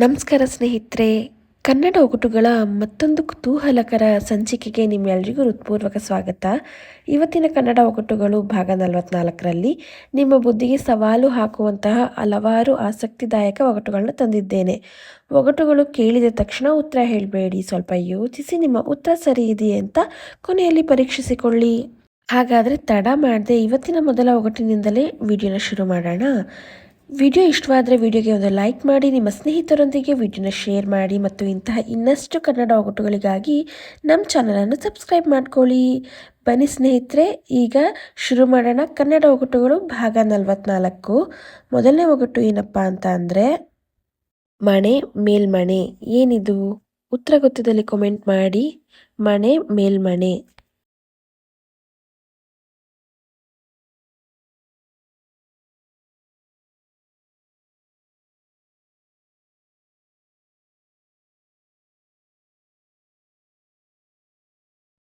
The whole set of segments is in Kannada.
ನಮಸ್ಕಾರ ಸ್ನೇಹಿತರೆ. ಕನ್ನಡ ಒಗಟುಗಳ ಮತ್ತೊಂದು ಕುತೂಹಲಕರ ಸಂಚಿಕೆಗೆ ನಿಮ್ಮೆಲ್ಲರಿಗೂ ಹೃತ್ಪೂರ್ವಕ ಸ್ವಾಗತ. ಇವತ್ತಿನ ಕನ್ನಡ ಒಗಟುಗಳು ಭಾಗ 44ರಲ್ಲಿ ನಿಮ್ಮ ಬುದ್ಧಿಗೆ ಸವಾಲು ಹಾಕುವಂತಹ ಹಲವಾರು ಆಸಕ್ತಿದಾಯಕ ಒಗಟುಗಳನ್ನ ತಂದಿದ್ದೇನೆ. ಒಗಟುಗಳು ಕೇಳಿದ ತಕ್ಷಣ ಉತ್ತರ ಹೇಳಬೇಡಿ, ಸ್ವಲ್ಪ ಯೋಚಿಸಿ ನಿಮ್ಮ ಉತ್ತರ ಸರಿ ಇದೆಯೇ ಅಂತ ಕೊನೆಯಲ್ಲಿ ಪರೀಕ್ಷಿಸಿಕೊಳ್ಳಿ. ಹಾಗಾದರೆ ತಡ ಮಾಡದೆ ಇವತ್ತಿನ ಮೊದಲ ಒಗಟಿನಿಂದಲೇ ವಿಡಿಯೋನ ಶುರು ಮಾಡೋಣ. ವಿಡಿಯೋ ಇಷ್ಟವಾದರೆ ವಿಡಿಯೋಗೆ ಒಂದು ಲೈಕ್ ಮಾಡಿ, ನಿಮ್ಮ ಸ್ನೇಹಿತರೊಂದಿಗೆ ವಿಡಿಯೋನ ಶೇರ್ ಮಾಡಿ ಮತ್ತು ಇಂತಹ ಇನ್ನಷ್ಟು ಕನ್ನಡ ಒಗಟುಗಳಿಗಾಗಿ ನಮ್ಮ ಚಾನಲನ್ನು ಸಬ್ಸ್ಕ್ರೈಬ್ ಮಾಡ್ಕೊಳ್ಳಿ. ಬನ್ನಿ ಸ್ನೇಹಿತರೆ, ಈಗ ಶುರು ಮಾಡೋಣ. ಕನ್ನಡ ಒಗಟುಗಳು ಭಾಗ 44. ಮೊದಲನೇ ಒಗಟು ಏನಪ್ಪ ಅಂತ ಅಂದರೆ ಮನೆ ಮೇಲ್ಮನೆ. ಏನಿದು? ಉತ್ತರ ಗೊತ್ತಿದ್ದಲ್ಲಿ ಕಾಮೆಂಟ್ ಮಾಡಿ. ಮನೆ ಮೇಲ್ಮನೆ.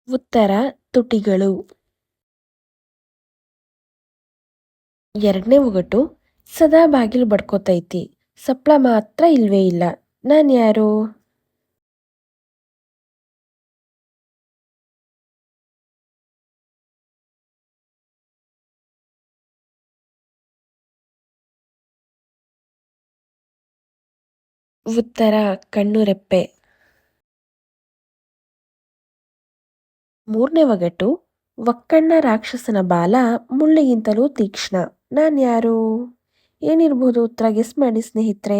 ಉತ್ತರ ತುಟಿಗಳು. ಎರಡನೇ ಒಗಟು ಸದಾ ಬಾಗಿಲು ಬಡ್ಕೋತೈತಿ, ಸಪ್ಳ ಮಾತ್ರ ಇಲ್ವೇ ಇಲ್ಲ. ನಾನು ಯಾರು? ಉತ್ತರ ಕಣ್ಣುರೆಪ್ಪೆ. ಮೂರನೇ ಒಗಟು ಒಕ್ಕಣ್ಣ ರಾಕ್ಷಸನ ಬಾಲ ಮುಳ್ಳಿಗಿಂತಲೂ ತೀಕ್ಷ್ಣ. ನಾನು ಯಾರು? ಏನಿರ್ಬೋದು ಉತ್ತರ? ಗೆಸ್ ಮಾಡಿ ಸ್ನೇಹಿತರೆ.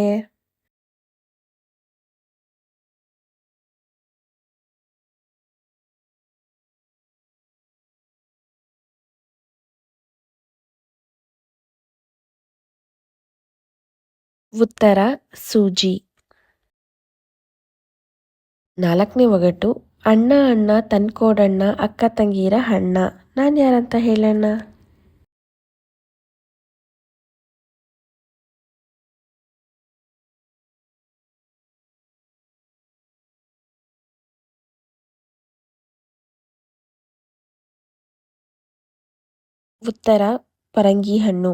ಉತ್ತರ ಸೂಜಿ. ನಾಲ್ಕನೇ ಒಗಟು ಅಣ್ಣ ಅಣ್ಣ ತನ್ಕೋಡಣ್ಣ ಅಕ್ಕ ತಂಗೀರ ಅಣ್ಣ. ನಾನು ಯಾರಂತ ಹೇಳಣ್ಣ? ಉತ್ತರ ಪರಂಗಿ ಹಣ್ಣು.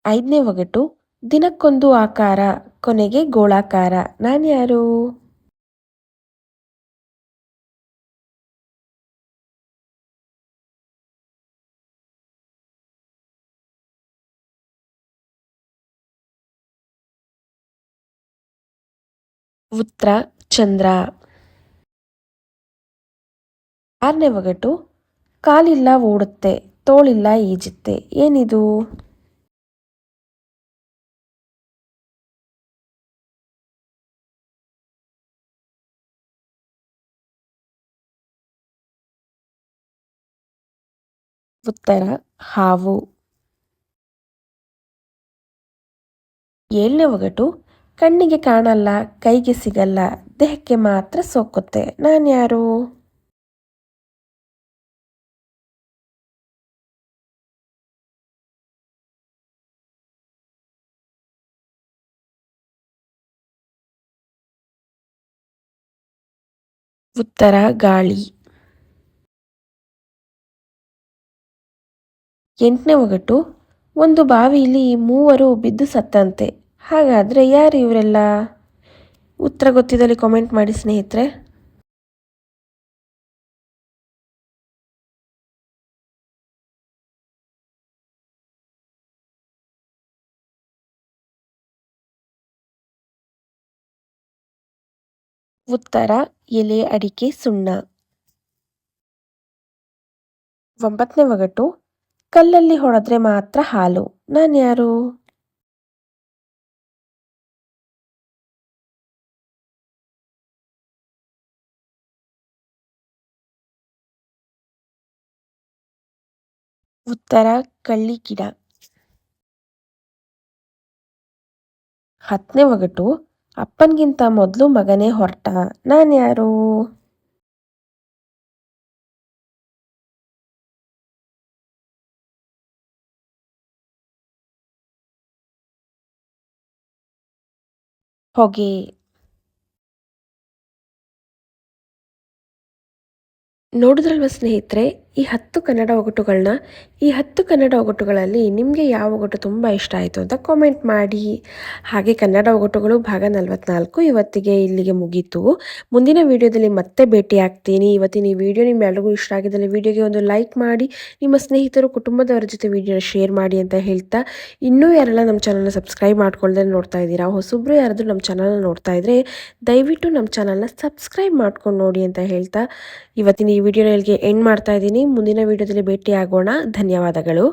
ಐದನೇ ಒಗಟು ದಿನಕ್ಕೊಂದು ಆಕಾರ, ಕೊನೆಗೆ ಗೋಳಾಕಾರ. ನಾನು ಯಾರು? ಉತ್ತರ ಚಂದ್ರ. ಆರನೇ ಒಗಟು ಕಾಲಿಲ್ಲ ಓಡುತ್ತೆ, ತೋಳಿಲ್ಲ ಈಜುತ್ತೆ. ಏನಿದು? ಉತ್ತರ ಹಾವು. ಏಳನೇ ಒಗಟು ಕಣ್ಣಿಗೆ ಕಾಣಲ್ಲ, ಕೈಗೆ ಸಿಗಲ್ಲ, ದೇಹಕ್ಕೆ ಮಾತ್ರ ಸೋಕುತ್ತೆ. ನಾನು ಯಾರು? ಉತ್ತರ ಗಾಳಿ. ಎಂಟನೇ ಒಗಟು ಒಂದು ಬಾವಿಲಿ ಮೂವರು ಬಿದ್ದು ಸತ್ತಂತೆ. ಹಾಗಾದರೆ ಯಾರು ಇವರೆಲ್ಲ? ಉತ್ತರ ಗೊತ್ತಿದ್ದಲ್ಲಿ ಕಾಮೆಂಟ್ ಮಾಡಿ ಸ್ನೇಹಿತರೆ. ಉತ್ತರ ಎಲೆ ಅಡಿಕೆ ಸುಣ್ಣ. ಒಂಬತ್ತನೇ ಒಗಟು ಕಲ್ಲಲ್ಲಿ ಹೊಡೆದ್ರೆ ಮಾತ್ರ ಹಾಲು. ನಾನು ಯಾರು? ಉತ್ತರ ಕಳ್ಳಿ ಗಿಡ. ಹತ್ತನೇ ಒಗಟು ಅಪ್ಪನಿಗಿಂತ ಮೊದಲು ಮಗನೇ ಹೊರಟ. ನಾನು ಯಾರು? ಹೊಗೆ. ನೋಡಿದ್ರಲ್ವ ಸ್ನೇಹಿತರೆ, ಈ 10 ಕನ್ನಡ ಒಗಟುಗಳನ್ನ. ಈ 10 ಕನ್ನಡ ಒಗಟುಗಳಲ್ಲಿ ನಿಮಗೆ ಯಾವ ಒಗಟು ತುಂಬ ಇಷ್ಟ ಆಯಿತು ಅಂತ ಕಾಮೆಂಟ್ ಮಾಡಿ. ಹಾಗೆ ಕನ್ನಡ ಒಗಟುಗಳು ಭಾಗ 44 ಇವತ್ತಿಗೆ ಇಲ್ಲಿಗೆ ಮುಗೀತು. ಮುಂದಿನ ವಿಡಿಯೋದಲ್ಲಿ ಮತ್ತೆ ಭೇಟಿ ಆಗ್ತೀನಿ. ಇವತ್ತಿನ ಈ ವಿಡಿಯೋ ನಿಮ್ಮೆಲ್ಲರಿಗೂ ಇಷ್ಟ ಆಗಿದ್ದಲ್ಲಿ ವಿಡಿಯೋಗೆ ಒಂದು ಲೈಕ್ ಮಾಡಿ, ನಿಮ್ಮ ಸ್ನೇಹಿತರು ಕುಟುಂಬದವರ ಜೊತೆ ವಿಡಿಯೋನ ಶೇರ್ ಮಾಡಿ ಅಂತ ಹೇಳ್ತಾ, ಇನ್ನೂ ಯಾರೆಲ್ಲ ನಮ್ಮ ಚಾನಲ್ನ ಸಬ್ಸ್ಕ್ರೈಬ್ ಮಾಡ್ಕೊಳ್ದೆ ನೋಡ್ತಾ ಇದ್ದೀರಾ, ಹೊಸಬ್ರು ಯಾರಾದರೂ ನಮ್ಮ ಚಾನಲ್ನ ನೋಡ್ತಾ ಇದ್ದರೆ ದಯವಿಟ್ಟು ನಮ್ಮ ಚಾನಲ್ನ ಸಬ್ಸ್ಕ್ರೈಬ್ ಮಾಡ್ಕೊಂಡು ನೋಡಿ ಅಂತ ಹೇಳ್ತಾ ಇವತ್ತಿನ ಈ ವಿಡಿಯೋನ ಇಲ್ಲಿಗೆ ಎಂಡ್ ಮಾಡ್ತಾ ಇದ್ದೀನಿ. ಮುಂದಿನ ವಿಡಿಯೋದಲ್ಲಿ ಭೇಟಿ ಆಗೋಣ. ಧನ್ಯವಾದಗಳು.